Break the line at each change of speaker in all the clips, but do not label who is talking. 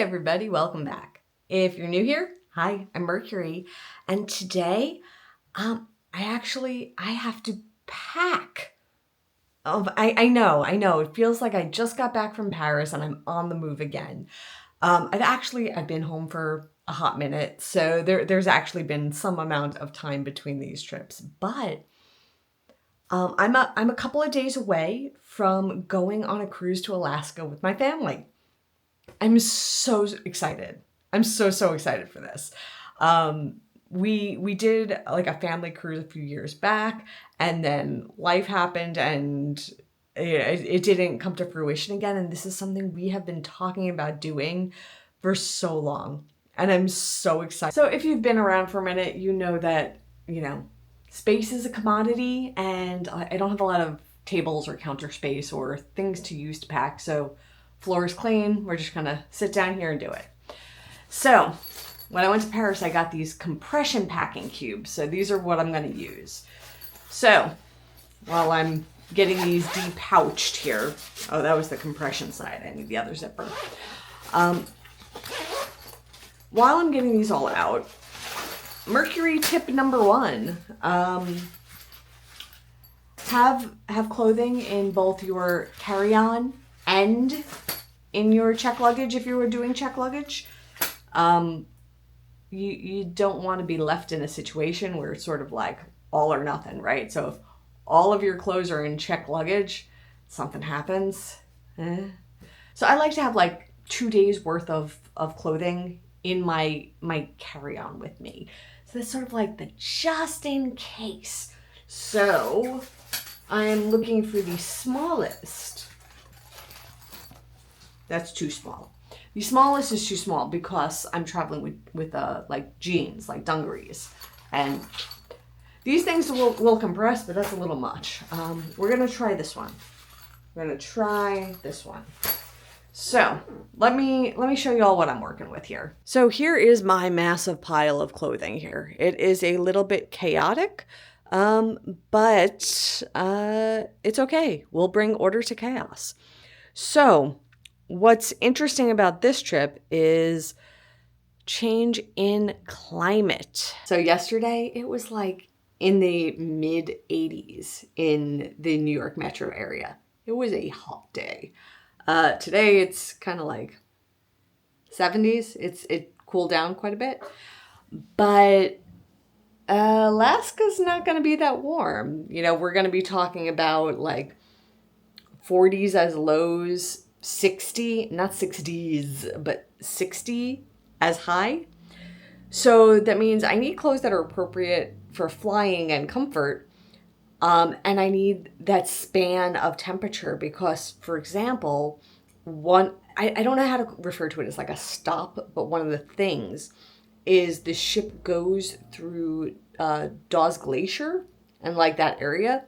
everybody, welcome back. If you're new here, hi, I'm Mercury, and today I have to pack. I know, it feels like I just got back from Paris and I'm on the move again. I've been home for a hot minute, so there's actually been some amount of time between these trips, but I'm a couple of days away from going on a cruise to Alaska with my family. I'm so excited. I'm so excited for this. We did like a family cruise a few years back, and then life happened and it didn't come to fruition again. And this is something we have been talking about doing for so long. And I'm so excited. So if you've been around for a minute, you know that, space is a commodity and I don't have a lot of tables or counter space or things to use to pack. So floor is clean. We're just gonna sit down here and do it. So when I went to Paris, I got these compression packing cubes. So these are what I'm gonna use. So while I'm getting these depouched here, oh, that was the compression side. I need the other zipper. While I'm getting these all out, Mercury tip number one, have clothing in both your carry-on and in your check luggage if you were doing check luggage. You don't want to be left in a situation where it's sort of like all or nothing, right? So if all of your clothes are in check luggage, something happens. So I like to have like 2 days worth of clothing in my carry-on with me. So that's sort of like the just in case. So I'm looking for the smallest. That's too small. The smallest is too small because I'm traveling with like jeans, like dungarees. And these things will compress, but that's a little much. We're gonna try this one. So let me show you all what I'm working with here. So here is my massive pile of clothing here. It is a little bit chaotic, but it's okay. We'll bring order to chaos. So what's interesting about this trip is change in climate. So yesterday it was like in the mid 80s in the New York metro area. It was a hot day. Today it's kind of like 70s. It cooled down quite a bit, but Alaska's not going to be that warm. We're going to be talking about like 40s as lows, 60, not 60s, but 60 as high. So that means I need clothes that are appropriate for flying and comfort. And I need that span of temperature because, for example, I don't know how to refer to it as like a stop, but one of the things is the ship goes through Dawes Glacier and like that area.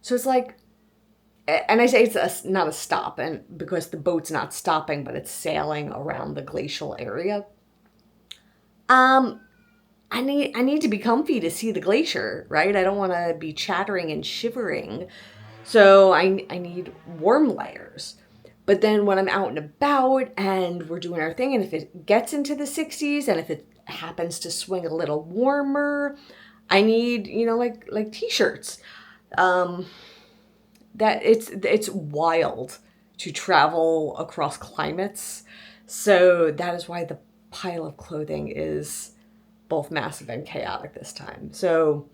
So it's like, and I say it's not a stop, and because the boat's not stopping, but it's sailing around the glacial area. I need to be comfy to see the glacier, right? I don't want to be chattering and shivering. So I need warm layers. But then when I'm out and about and we're doing our thing, and if it gets into the 60s and if it happens to swing a little warmer, I need, like t-shirts. That it's wild to travel across climates. So that is why the pile of clothing is both massive and chaotic this time. So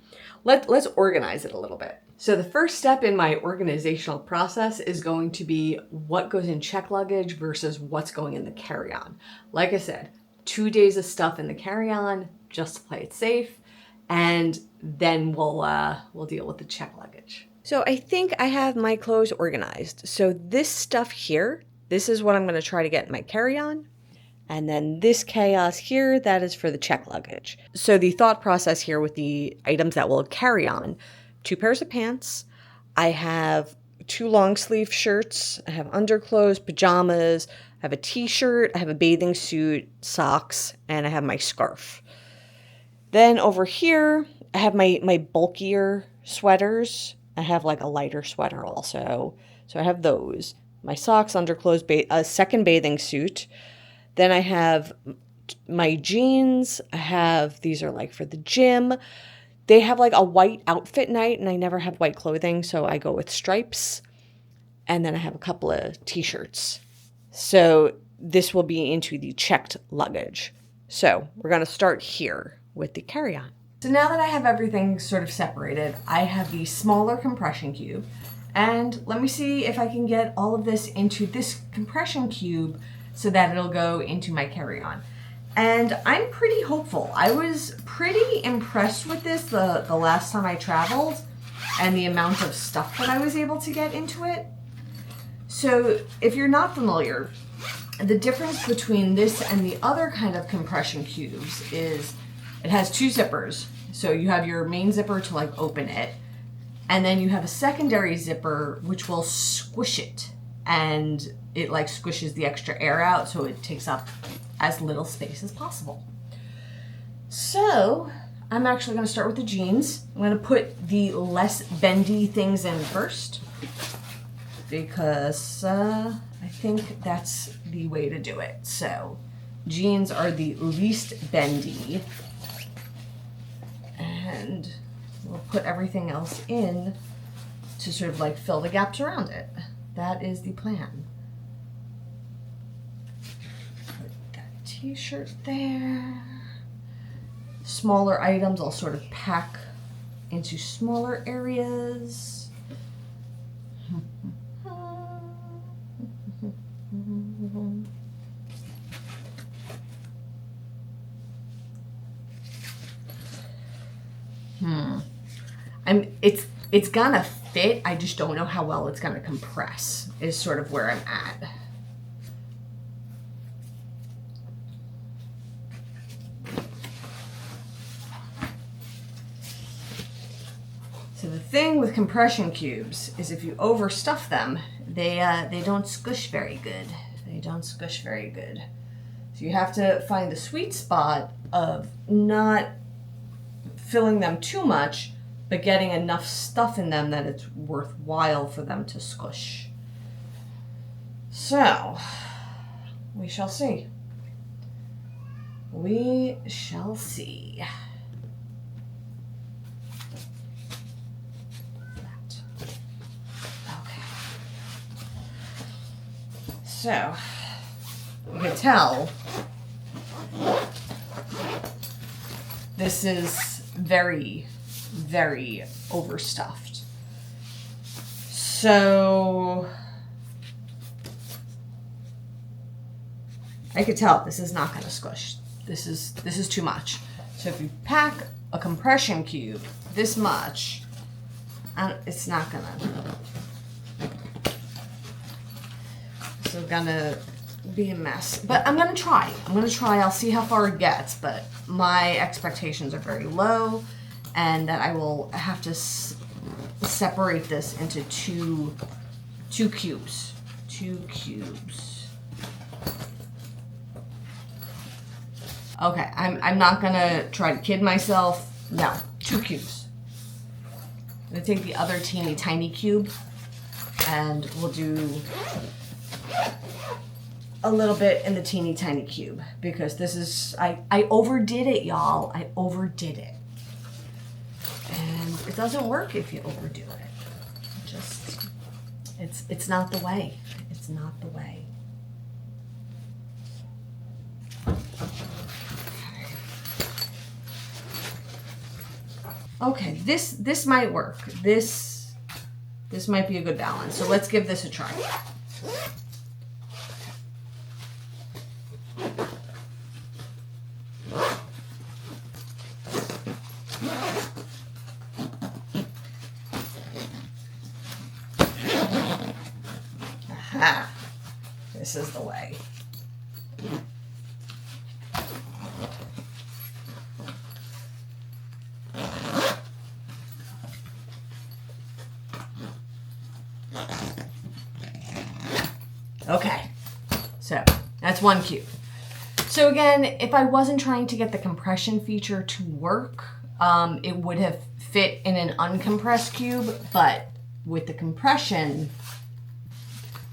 let's organize it a little bit. So the first step in my organizational process is going to be what goes in check luggage versus what's going in the carry-on. Like I said, 2 days of stuff in the carry-on just to play it safe, and then we'll deal with the check luggage. So I think I have my clothes organized. So this stuff here, this is what I'm going to try to get in my carry-on. And then this chaos here, that is for the check luggage. So the thought process here with the items that we'll carry on, 2 pairs of pants. I have 2 long sleeve shirts. I have underclothes, pajamas. I have a t-shirt. I have a bathing suit, socks, and I have my scarf. Then over here, I have my bulkier sweaters. I have like a lighter sweater also. So I have those. My socks, underclothes, a second bathing suit. Then I have my jeans. These are like for the gym. They have like a white outfit night, and I never have white clothing, so I go with stripes. And then I have a couple of t-shirts. So this will be into the checked luggage. So we're going to start here with the carry-on. So now that I have everything sort of separated, I have the smaller compression cube. And let me see if I can get all of this into this compression cube so that it'll go into my carry-on. And I'm pretty hopeful. I was pretty impressed with this the last time I traveled and the amount of stuff that I was able to get into it. So if you're not familiar, the difference between this and the other kind of compression cubes is it has two zippers. So you have your main zipper to like open it, and then you have a secondary zipper which will squish it, and it like squishes the extra air out so it takes up as little space as possible. So I'm actually going to start with the jeans. I'm going to put the less bendy things in first because I think that's the way to do it. So jeans are the least bendy, and we'll put everything else in to sort of like fill the gaps around it. That is the plan. Put that t-shirt there. Smaller items I'll sort of pack into smaller areas. It's gonna fit, I just don't know how well it's gonna compress, is sort of where I'm at. So the thing with compression cubes is if you overstuff them, they don't squish very good. They don't squish very good. So you have to find the sweet spot of not filling them too much, but getting enough stuff in them that it's worthwhile for them to squish. So, we shall see. We shall see. Okay. So, you can tell this is very, very overstuffed. So I could tell this is not going to squish. This is too much. So if you pack a compression cube this much, it's not gonna. So gonna be a mess. But I'm gonna try. I'll see how far it gets. But my expectations are very low, and that I will have to separate this into two cubes. 2 cubes. Okay, I'm not gonna try to kid myself. No, 2 cubes. I'm gonna take the other teeny tiny cube, and we'll do a little bit in the teeny tiny cube, because this is, I overdid it, y'all. I overdid it. And it doesn't work if you overdo it. Just, it's not the way. It's not the way. Okay, this might work. This might be a good balance. So let's give this a try. Aha. This is the way. Okay, so that's 1 cube. So again, if I wasn't trying to get the compression feature to work, it would have fit in an uncompressed cube, but with the compression,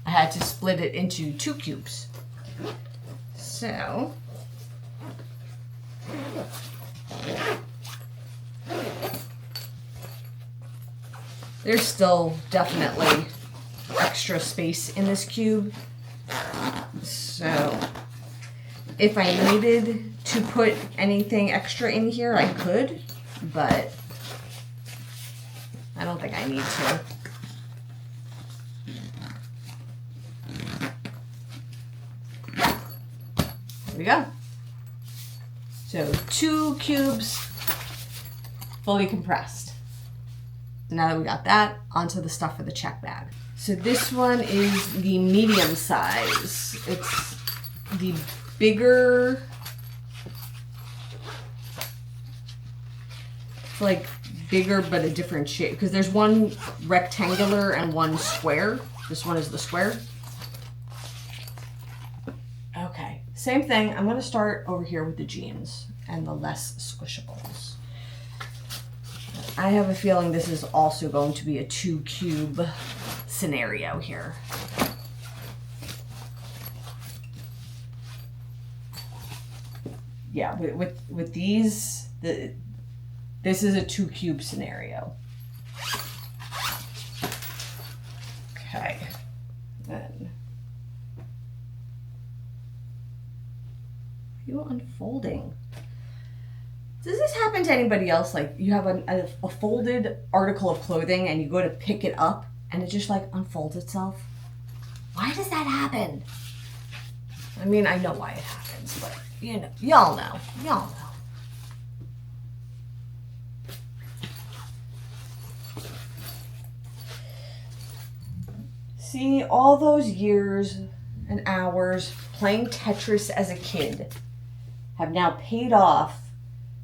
I had to split it into 2 cubes. So there's still definitely extra space in this cube. So if I needed to put anything extra in here, I could, but I don't think I need to. There we go. So 2 cubes fully compressed. So now that we got that, onto the stuff for the check bag. So this one is the medium size. It's the bigger, it's like bigger but a different shape, because there's one rectangular and one square. This one is the square. Okay, same thing. I'm going to start over here with the jeans and the less squishables. I have a feeling this is also going to be a 2 cube scenario here. Yeah, with these, this is a 2 cube scenario. Okay, then you unfolding. Does this happen to anybody else? Like you have a folded article of clothing and you go to pick it up and it just like unfolds itself? Why does that happen? I mean, I know why it happens, but you know, y'all know. Y'all know. See, all those years and hours playing Tetris as a kid have now paid off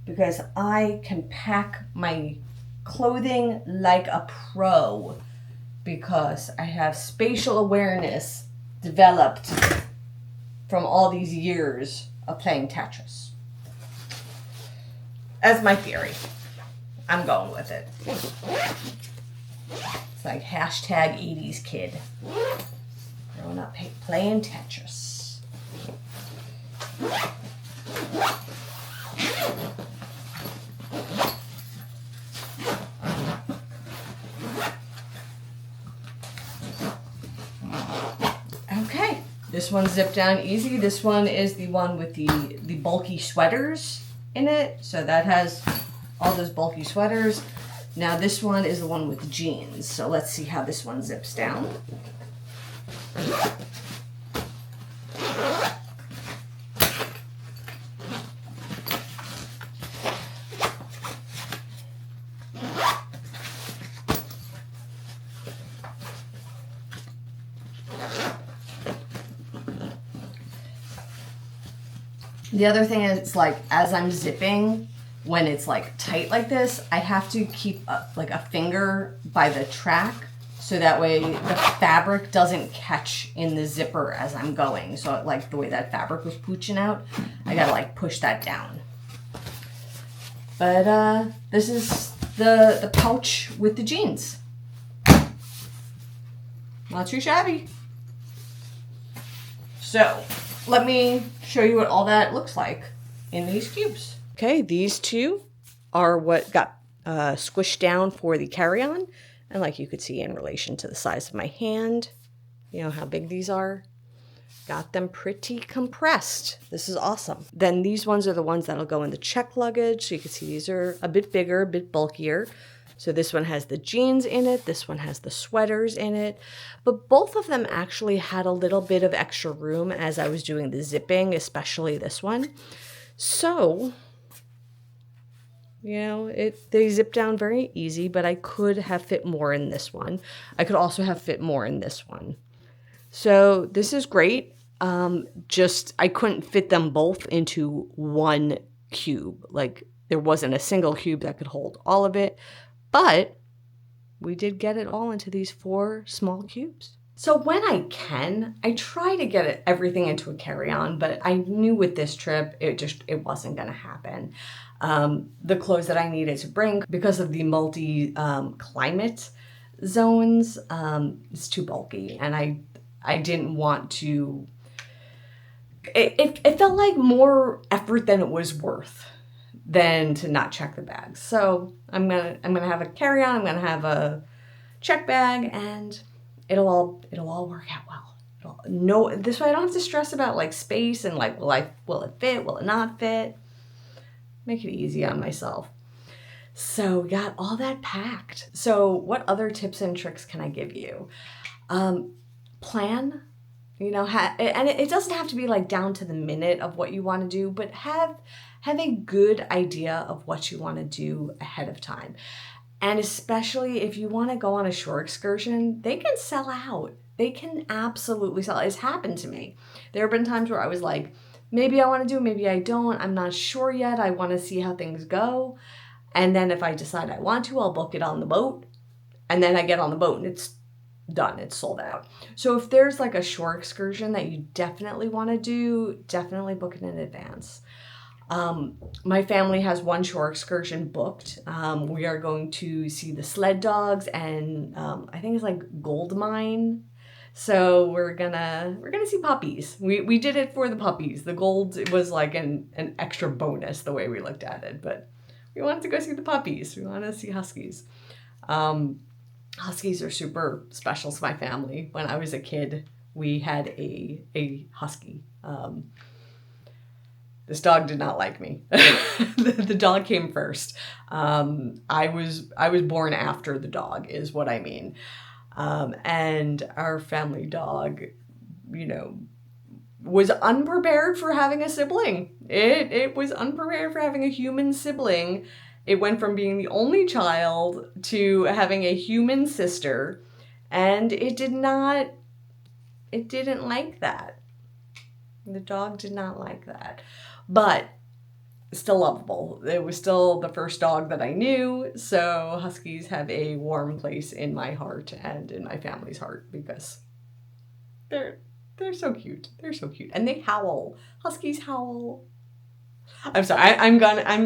because I can pack my clothing like a pro because I have spatial awareness developed from all these years of playing Tetris. That's my theory. I'm going with it. It's like hashtag 80s kid. Growing up playing Tetris. Okay, this one's zipped down easy. This one is the one with the bulky sweaters in it. So that has all those bulky sweaters. Now this one is the one with jeans. So let's see how this one zips down. The other thing is, like, as I'm zipping, when it's like tight like this, I have to keep like a finger by the track so that way the fabric doesn't catch in the zipper as I'm going. So like the way that fabric was pooching out, I gotta like push that down. But this is the pouch with the jeans. Not too shabby. So let me show you what all that looks like in these cubes. Okay, these two are what got squished down for the carry-on. And like you could see in relation to the size of my hand, you know how big these are? Got them pretty compressed. This is awesome. Then these ones are the ones that'll go in the check luggage. So you can see these are a bit bigger, a bit bulkier. So this one has the jeans in it. This one has the sweaters in it. But both of them actually had a little bit of extra room as I was doing the zipping, especially this one. So, you know, they zip down very easy, but I could have fit more in this one. I could also have fit more in this one. So this is great. Just I couldn't fit them both into one cube. Like there wasn't a single cube that could hold all of it. But we did get it all into these 4 small cubes. So when I can, I try to get everything into a carry-on, but I knew with this trip, it wasn't gonna happen. The clothes that I needed to bring, because of the multi-climate zones, it's too bulky. And I didn't want to it felt like more effort than it was worth than to not check the bags. So I'm gonna have a carry-on, I'm gonna have a check bag, and it'll all work out well. No, this way I don't have to stress about like space and like will it fit, will it not fit? Make it easy on myself. So we got all that packed. So what other tips and tricks can I give you? Plan, and it doesn't have to be like down to the minute of what you want to do, but have a good idea of what you want to do ahead of time. And especially if you want to go on a shore excursion, they can sell out. They can absolutely sell. It's happened to me. There have been times where I was like, maybe I want to do it, maybe I don't. I'm not sure yet. I want to see how things go. And then if I decide I want to, I'll book it on the boat. And then I get on the boat and it's done. It's sold out. So if there's like a shore excursion that you definitely want to do, definitely book it in advance. My family has one shore excursion booked. We are going to see the sled dogs and I think it's like gold mine. So we're gonna see puppies. We did it for the puppies. The gold was like an extra bonus the way we looked at it, but we wanted to go see the puppies. We want to see huskies. Huskies are super special to my family. When I was a kid, we had a husky. This dog did not like me. The dog came first. I was born after the dog is what I mean. And our family dog, was unprepared for having a sibling. It was unprepared for having a human sibling. It went from being the only child to having a human sister, and it didn't like that. The dog did not like that. But still lovable. It was still the first dog that I knew, so huskies have a warm place in my heart and in my family's heart because they're so cute. They're so cute. And they howl. Huskies howl. I'm sorry. I'm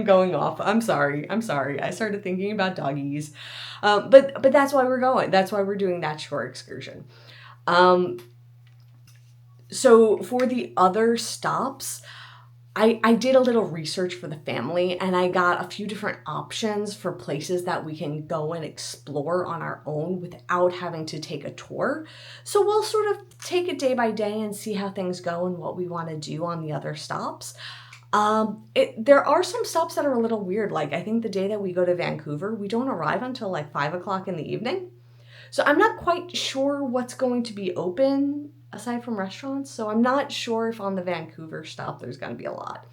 going off. I'm sorry. I started thinking about doggies. But that's why we're going. That's why we're doing that shore excursion. So for the other stops, I did a little research for the family and I got a few different options for places that we can go and explore on our own without having to take a tour. So we'll sort of take it day by day and see how things go and what we want to do on the other stops. There are some stops that are a little weird. Like I think the day that we go to Vancouver, we don't arrive until like 5:00 in the evening. So I'm not quite sure what's going to be open aside from restaurants. So I'm not sure if on the Vancouver stop there's going to be a lot.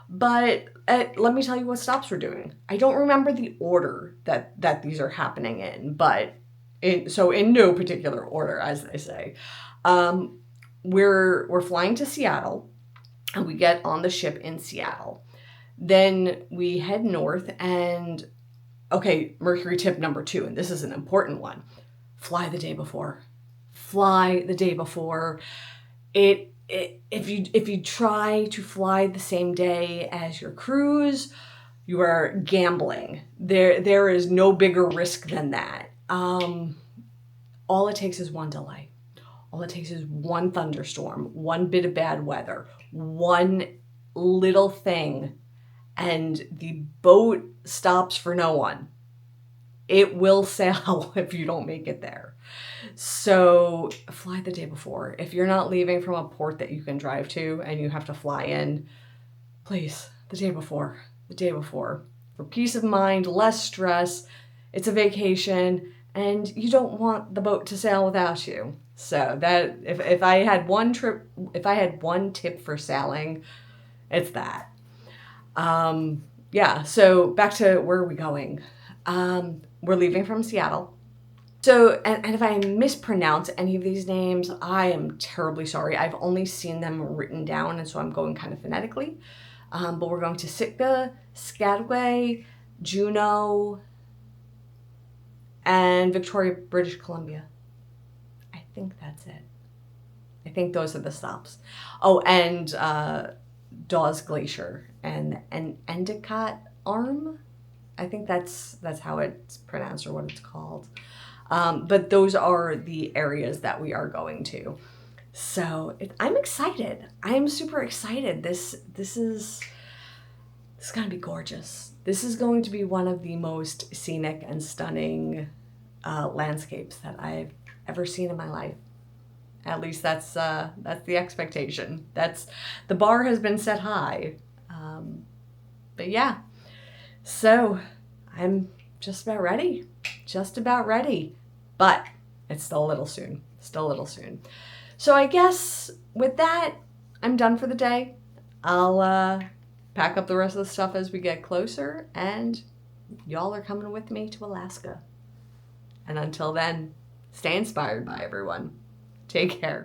But let me tell you what stops we're doing. I don't remember the order that these are happening in, but in no particular order, as they say. We're flying to Seattle, and we get on the ship in Seattle. Then we head north, and okay, Mercury tip number 2, and this is an important one. Fly the day before. Fly the day before. If you try to fly the same day as your cruise, you are gambling. There is no bigger risk than that. All it takes is one delay. All it takes is one thunderstorm, one bit of bad weather, one little thing, and the boat stops for no one. It will sail if you don't make it there. So fly the day before. If you're not leaving from a port that you can drive to and you have to fly in, please, the day before. The day before. For peace of mind, less stress. It's a vacation and you don't want the boat to sail without you. So that if I had one tip for sailing, it's that. So back to where are we going? We're leaving from Seattle. So, and if I mispronounce any of these names, I am terribly sorry. I've only seen them written down, and so I'm going kind of phonetically. But we're going to Sitka, Skagway, Juneau, and Victoria, British Columbia. I think that's it. I think those are the stops. Oh, and Dawes Glacier and Endicott Arm. I think that's how it's pronounced or what it's called. But those are the areas that we are going to. So I'm excited. I am super excited. This is going to be gorgeous. This is going to be one of the most scenic and stunning landscapes that I've ever seen in my life. At least that's the expectation. The bar has been set high. But yeah, so I'm just about ready. Just about ready. But it's still a little soon. Still a little soon. So I guess with that, I'm done for the day. I'll pack up the rest of the stuff as we get closer, and y'all are coming with me to Alaska. And until then, stay inspired by everyone. Take care.